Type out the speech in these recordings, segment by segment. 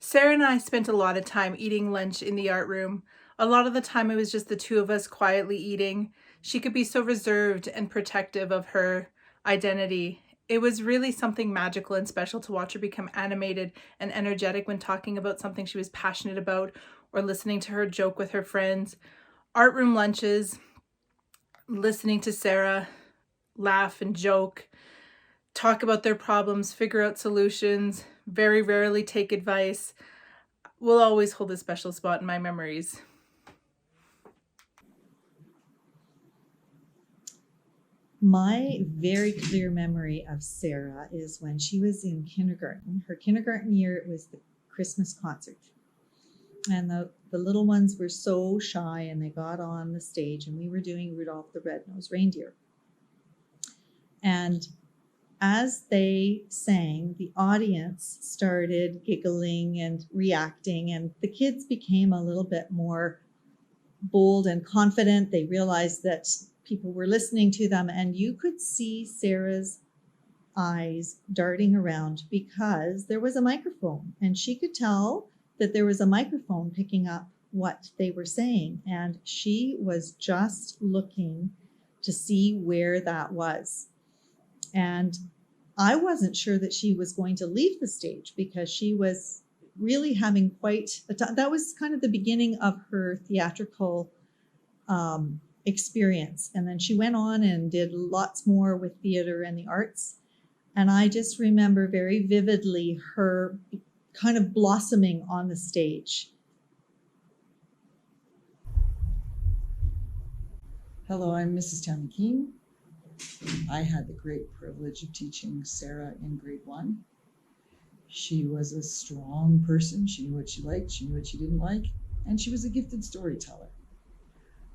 Sarah and I spent a lot of time eating lunch in the art room. A lot of the time it was just the two of us quietly eating. She could be so reserved and protective of her identity. It was really something magical and special to watch her become animated and energetic when talking about something she was passionate about or listening to her joke with her friends. Art room lunches, listening to Sarah laugh and joke, talk about their problems, figure out solutions, very rarely take advice, will always hold a special spot in my memories. My very clear memory of Sarah is when she was in kindergarten. Her kindergarten year, it was the Christmas concert. And the little ones were so shy and they got on the stage and we were doing Rudolph the Red-Nosed Reindeer. And as they sang, the audience started giggling and reacting, and the kids became a little bit more bold and confident. They realized that people were listening to them, and you could see Sarah's eyes darting around because there was a microphone, and she could tell that there was a microphone picking up what they were saying, and she was just looking to see where that was. And I wasn't sure that she was going to leave the stage because she was really having quite a time. That was kind of the beginning of her theatrical experience. And then she went on and did lots more with theater and the arts. And I just remember very vividly her kind of blossoming on the stage. Hello, I'm Mrs. Tammy Keene. I had the great privilege of teaching Sarah in grade 1. She was a strong person. She knew what she liked, she knew what she didn't like, and she was a gifted storyteller.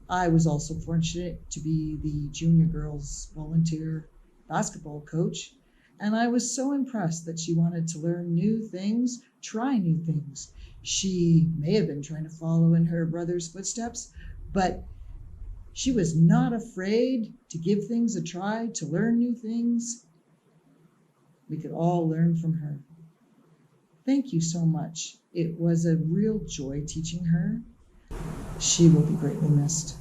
I was also fortunate to be the junior girls volunteer basketball coach, and I was so impressed that she wanted to learn new things, try new things. She may have been trying to follow in her brother's footsteps, but she was not afraid to give things a try, to learn new things. We could all learn from her. Thank you so much. It was a real joy teaching her. She will be greatly missed.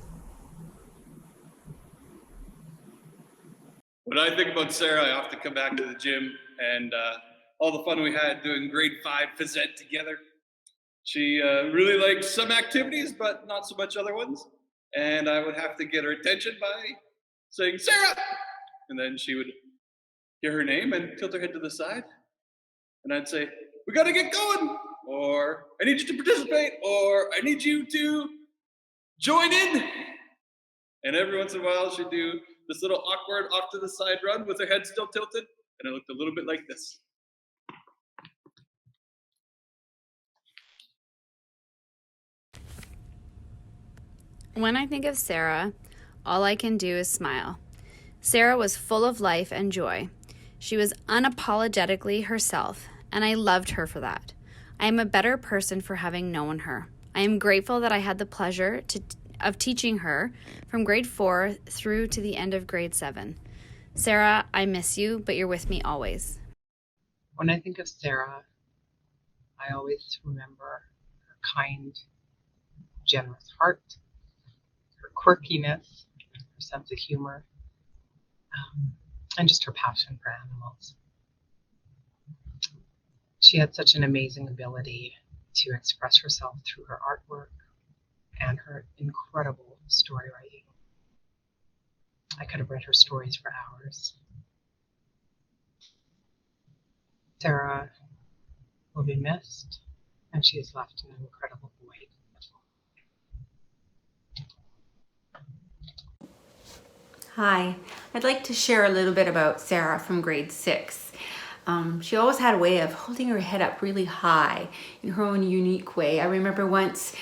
When I think about Sarah, I often come back to the gym and all the fun we had doing grade 5 phys ed together. She really liked some activities, but not so much other ones. And I would have to get her attention by saying, Sarah! And then she would hear her name and tilt her head to the side. And I'd say, we gotta get going, or I need you to participate, or I need you to join in. And every once in a while, she'd do this little awkward off to the side run with her head still tilted, and it looked a little bit like this. When I think of Sarah, all I can do is smile. Sarah was full of life and joy. She was unapologetically herself, and I loved her for that. I am a better person for having known her. I am grateful that I had the pleasure of teaching her from grade 4 through to the end of grade 7. Sarah, I miss you, but you're with me always. When I think of Sarah, I always remember her kind, generous heart, her quirkiness, her sense of humor, and just her passion for animals. She had such an amazing ability to express herself through her artwork and her incredible story writing. I could have read her stories for hours. Sarah will be missed, and she has left an incredible void. Hi, I'd like to share a little bit about Sarah from grade 6. She always had a way of holding her head up really high in her own unique way. I remember once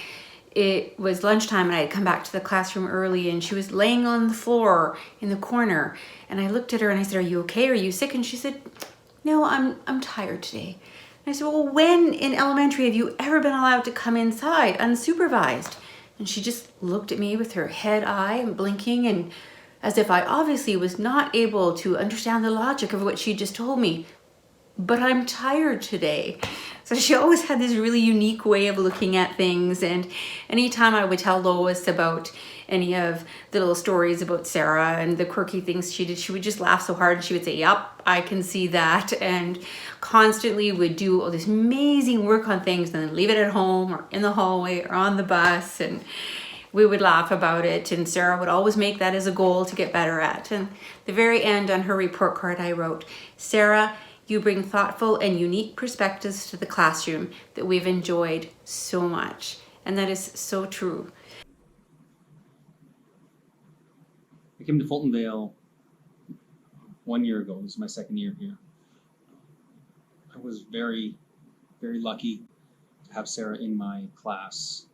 it was lunchtime and I had come back to the classroom early and she was laying on the floor in the corner, and I looked at her and I said, "Are you okay? Are you sick?" And she said, "No, I'm tired today." And I said, "Well, when in elementary have you ever been allowed to come inside unsupervised?" And she just looked at me with her head eye and blinking, and as if I obviously was not able to understand the logic of what she just told me. "But I'm tired today." So she always had this really unique way of looking at things. And anytime I would tell Lois about any of the little stories about Sarah and the quirky things she did, she would just laugh so hard and she would say, "Yup, I can see that," and constantly would do all this amazing work on things and then leave it at home or in the hallway or on the bus, and we would laugh about it. And Sarah would always make that as a goal to get better at. And the very end on her report card I wrote, "Sarah, you bring thoughtful and unique perspectives to the classroom that we've enjoyed so much." And that is so true. I came to Fultonvale 1 year ago. This is my second year here. I was very, very lucky to have Sarah in my class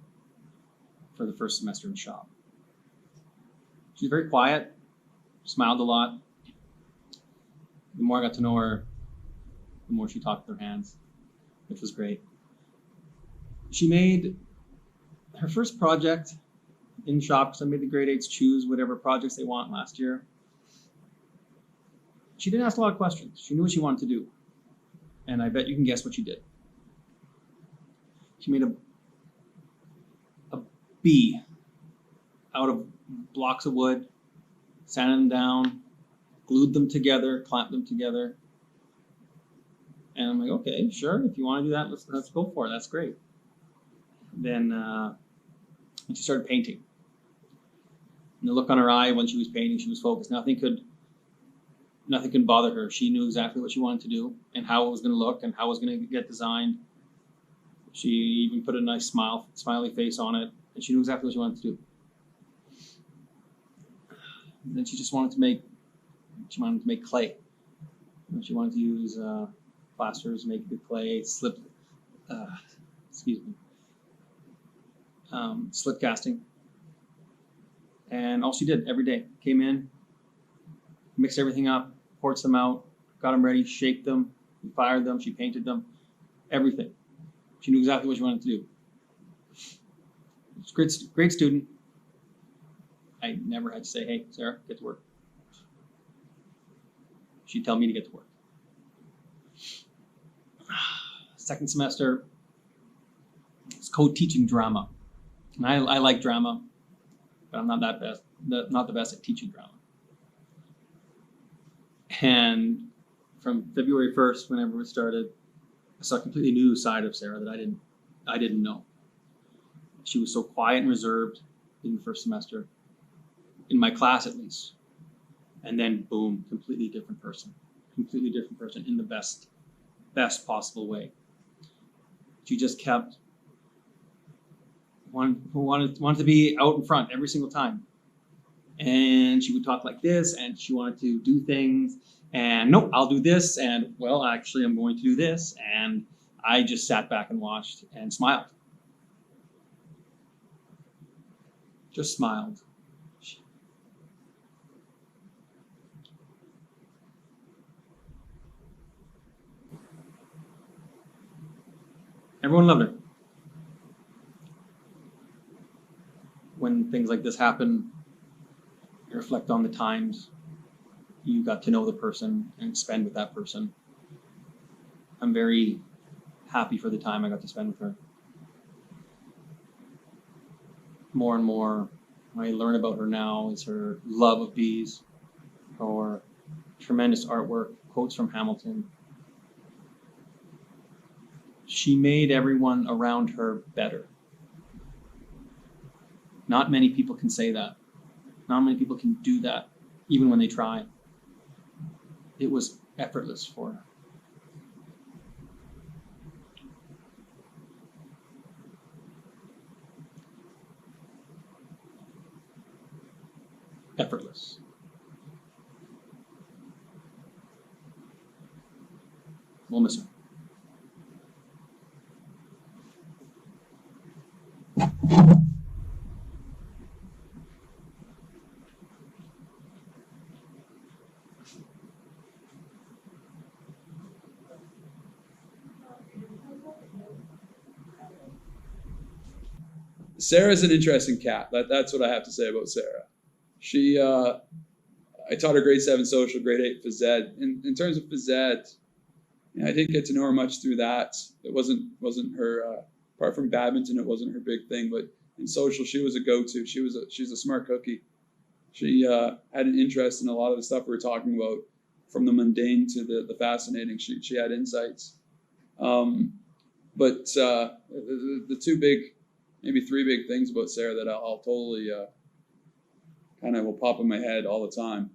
for the first semester in shop. She's very quiet, smiled a lot. The more I got to know her, the more she talked with her hands, which was great. She made her first project in shop, because I made the grade 8s choose whatever projects they want last year. She didn't ask a lot of questions. She knew what she wanted to do. And I bet you can guess what she did. She made a bee out of blocks of wood, sanded them down, glued them together, clamped them together. And I'm like, okay, sure, if you want to do that, let's go for it. That's great. Then she started painting. And the look on her eye when she was painting, she was focused. Nothing could bother her. She knew exactly what she wanted to do and how it was going to look and how it was going to get designed. She even put a nice smiley face on it, and she knew exactly what she wanted to do. And then she just wanted to make clay. And she wanted to use plasters, make good clay, slip casting. And all she did every day, came in, mixed everything up, quartzed them out, got them ready, shaped them, fired them, she painted them, everything. She knew exactly what she wanted to do. She's a great student. I never had to say, "Hey, Sarah, get to work." She'd tell me to get to work. Second semester, it's co-teaching drama. And I like drama, but I'm not the best at teaching drama. And from February 1st, whenever it started, I saw a completely new side of Sarah that I didn't know. She was so quiet and reserved in the first semester, in my class at least. And then boom, completely different person in the best possible way. She just kept wanted to be out in front every single time. And she would talk like this, and she wanted to do things, and nope, I'll do this, and well, actually, I'm going to do this. And I just sat back and watched and smiled. Just smiled. Everyone loved her. When things like this happen, you reflect on the times you got to know the person and spend with that person. I'm very happy for the time I got to spend with her. More and more, what I learn about her now is her love of bees, her tremendous artwork, quotes from Hamilton. She made everyone around her better. Not many people can say that. Not many people can do that, even when they try. It was effortless for her. Effortless. We'll miss her. Sarah's an interesting cat. That's what I have to say about Sarah. She, I taught her grade 7 social, grade 8 phys ed. In terms of phys ed, And I didn't get to know her much through that. It wasn't her apart from badminton, it wasn't her big thing. But in social, she was a go-to. She's a smart cookie. She had an interest in a lot of the stuff we were talking about, from the mundane to the fascinating. She had insights. But the two big, maybe three big things about Sarah that I'll totally kind of will pop in my head all the time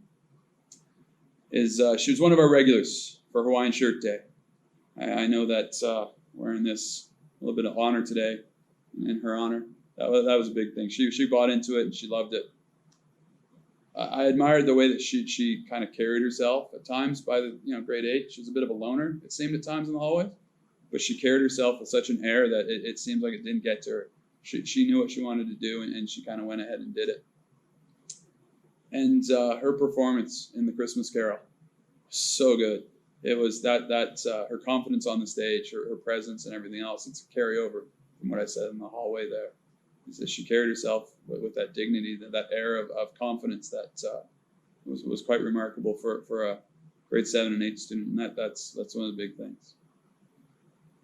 is she was one of our regulars for Hawaiian Shirt Day. I know that wearing this a little bit of honor today in her honor. That was a big thing. She bought into it and she loved it. I admired the way that she kind of carried herself at times. By the grade 8, she was a bit of a loner, it seemed at times in the hallway, but she carried herself with such an air that it seemed like it didn't get to her. She knew what she wanted to do, and she kind of went ahead and did it. And her performance in the Christmas Carol, so good. It was that her confidence on the stage, her presence, and everything else. It's a carryover from what I said in the hallway there. Is that she carried herself with that dignity, that air of confidence that was quite remarkable for a grade 7 and 8 student. And that's one of the big things.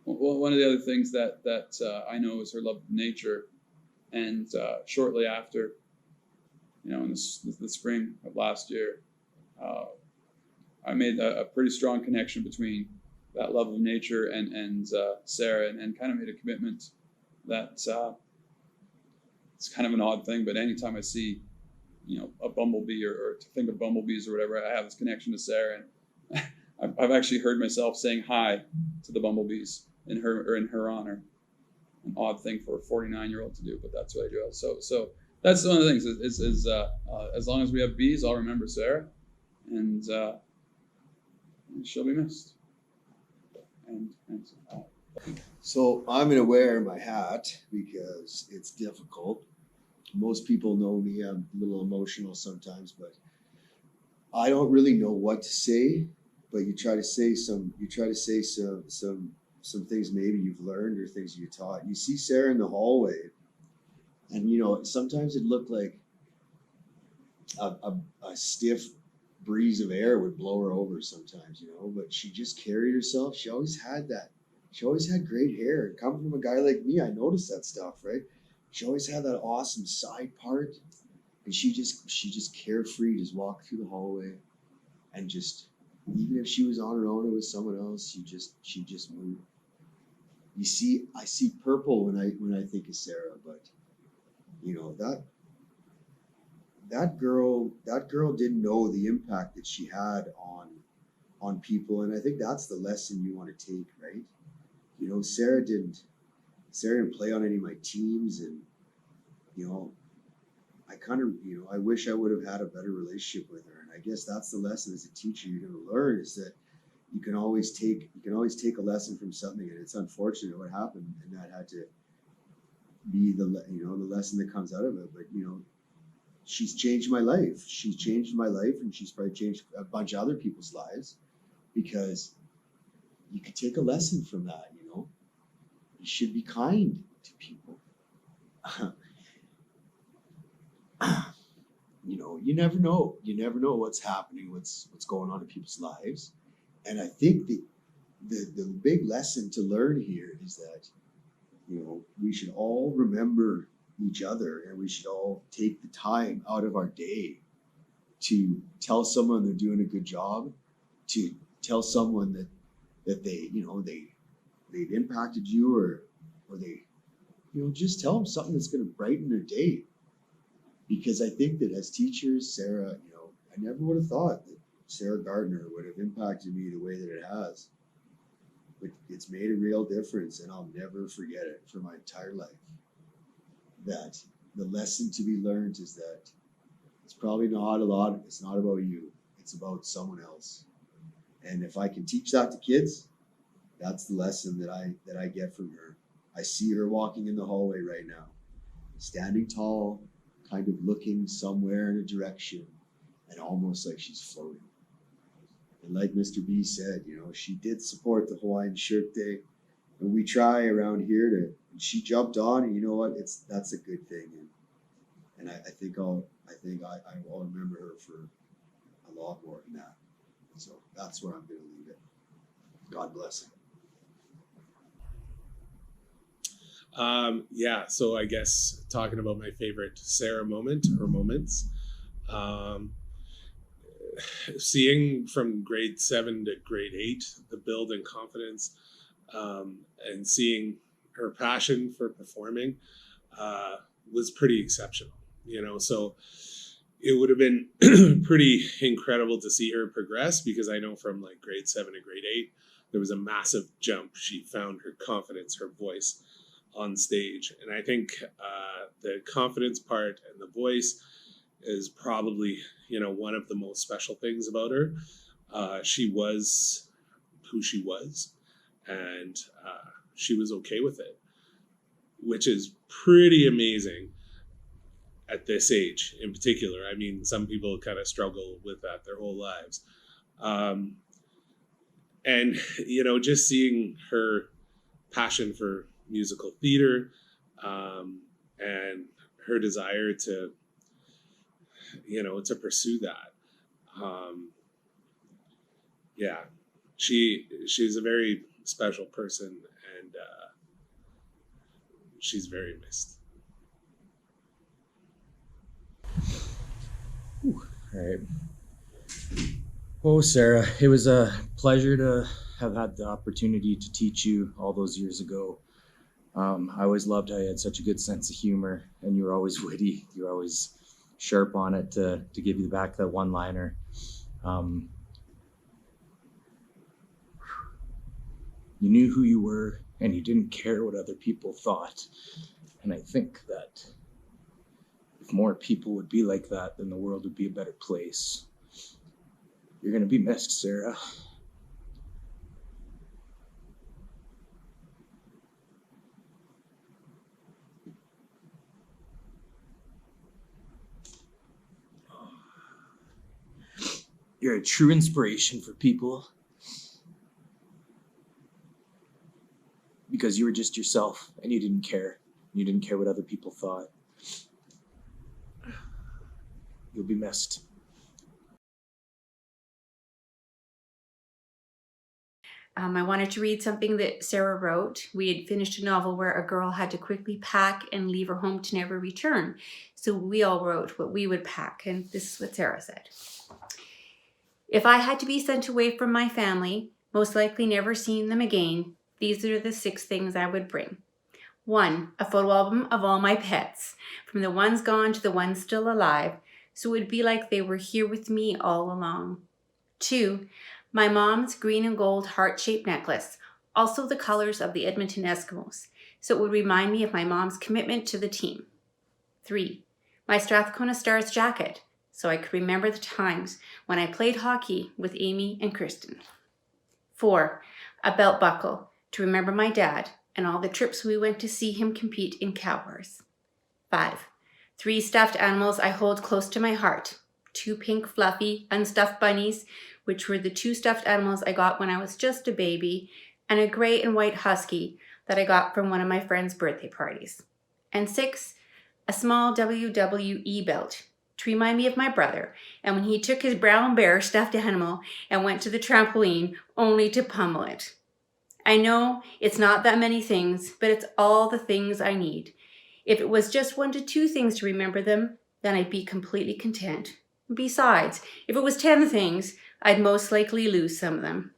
Well, one of the other things that I know is her love of nature. And shortly after, in the spring of last year, I made a pretty strong connection between that love of nature and Sarah, and kind of made a commitment that it's kind of an odd thing, but anytime I see, a bumblebee or to think of bumblebees or whatever, I have this connection to Sarah, and I've actually heard myself saying hi to the bumblebees in her honor. An odd thing for a 49-year-old to do, but that's what I do. So that's one of the things. Is as long as we have bees, I'll remember Sarah, and she'll be missed. So I'm going to wear my hat because it's difficult. Most people know me. I'm a little emotional sometimes, but I don't really know what to say. But you try to say some things maybe you've learned or things you taught. You see Sarah in the hallway, and sometimes it looked like a stiff breeze of air would blow her over sometimes, but she just carried herself. She always had that. She always had great hair. And coming from a guy like me, I noticed that stuff, right? She always had that awesome side part, and she just carefree, just walked through the hallway, and just, even if she was on her own or with someone else, she just moved. I see purple when I think of Sarah, but that girl didn't know the impact that she had on people, and I think that's the lesson you want to take, right? Sarah didn't play on any of my teams, and I wish I would have had a better relationship with her. And I guess that's the lesson as a teacher you're going to learn, is that you can always take a lesson from something, and it's unfortunate what happened, and that had to be the lesson that comes out of it. But she's changed my life. She's changed my life, and she's probably changed a bunch of other people's lives, because you could take a lesson from that. You should be kind to people. You never know. You never know what's happening, what's going on in people's lives. And I think the big lesson to learn here is that, we should all remember each other, and we should all take the time out of our day to tell someone they're doing a good job, to tell someone that they've impacted you, or they, just tell them something that's going to brighten their day. Because I think that as teachers, Sarah, I never would have thought that Sarah Gardner would have impacted me the way that it has. But it's made a real difference, and I'll never forget it for my entire life. That the lesson to be learned is that it's probably not it's not about you, it's about someone else. And if I can teach that to kids, that's the lesson that I get from her. I see her walking in the hallway right now, standing tall, kind of looking somewhere in a direction, and almost like she's floating. And like Mr. B said, she did support the Hawaiian Shirt Day, and we try around here and she jumped on, and you know what? That's a good thing, and I think I'll remember her for a lot more than that. So that's where I'm going to leave it. God bless him. Yeah, so I guess talking about my favorite Sarah moment or moments, seeing from grade 7 to grade 8 the build in confidence, and seeing her passion for performing was pretty exceptional, so it would have been pretty incredible to see her progress, because I know from like grade 7 to grade 8 there was a massive jump. She found her confidence, her voice on stage, and I think the confidence part and the voice is probably one of the most special things about her. She was who she was, and she was okay with it, which is pretty amazing at this age in particular. I mean, some people kind of struggle with that their whole lives, and just seeing her passion for musical theater, and her desire to pursue that. Yeah, she's a very special person, and she's very missed. All right. Oh, Sarah, it was a pleasure to have had the opportunity to teach you all those years ago. I always loved how you had such a good sense of humor, and you were always witty. You were always sharp on it to give you back that one-liner. You knew who you were, and you didn't care what other people thought. And I think that if more people would be like that, then the world would be a better place. You're going to be missed, Sarah. You're a true inspiration for people, because you were just yourself and you didn't care. You didn't care what other people thought. You'll be missed. I wanted to read something that Sarah wrote. We had finished a novel where a girl had to quickly pack and leave her home to never return. So we all wrote what we would pack, and this is what Sarah said. If I had to be sent away from my family, most likely never seeing them again, these are the 6 things I would bring. 1, a photo album of all my pets, from the ones gone to the ones still alive, so it would be like they were here with me all along. 2, my mom's green and gold heart-shaped necklace, also the colors of the Edmonton Eskimos, so it would remind me of my mom's commitment to the team. 3, my Strathcona Stars jacket, so I could remember the times when I played hockey with Amy and Kristen. 4, a belt buckle to remember my dad and all the trips we went to see him compete in Cow Horse. 5, 3 stuffed animals I hold close to my heart, 2 pink fluffy unstuffed bunnies, which were the 2 stuffed animals I got when I was just a baby, and a gray and white husky that I got from one of my friend's birthday parties. And 6, a small WWE belt to remind me of my brother, and when he took his brown bear stuffed animal and went to the trampoline only to pummel it. I know it's not that many things, but it's all the things I need. If it was just 1 to 2 things to remember them, then I'd be completely content. Besides, if it was 10 things, I'd most likely lose some of them.